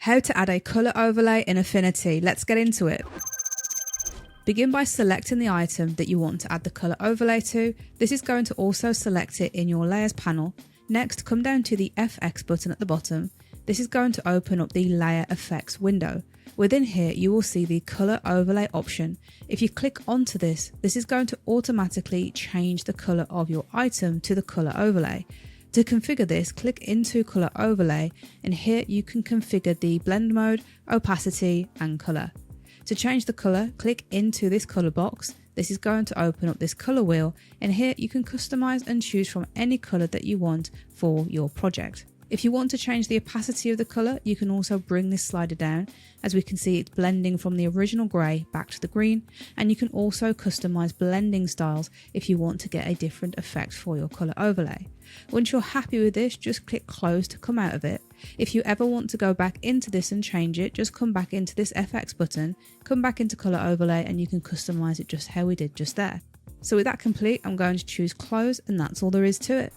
How to add a colour overlay in Affinity. Let's get into it. Begin by selecting the item that you want to add the colour overlay to. This is going to also select it in your layers panel. Next, come down to the FX button at the bottom. This is going to open up the layer effects window. Within here, you will see the colour overlay option. If you click onto this, this is going to automatically change the colour of your item to the colour overlay. To configure this, click into colour overlay, and here you can configure the blend mode, opacity and colour. To change the colour, click into this colour box. This is going to open up this colour wheel, and here you can customise and choose from any colour that you want for your project. If you want to change the opacity of the colour, you can also bring this slider down. As we can see, it's blending from the original grey back to the green, and you can also customise blending styles if you want to get a different effect for your colour overlay. Once you're happy with this, just click close to come out of it. If you ever want to go back into this and change it, just come back into this FX button, come back into colour overlay, and you can customise it just how we did just there. So with that complete, I'm going to choose close, and that's all there is to it.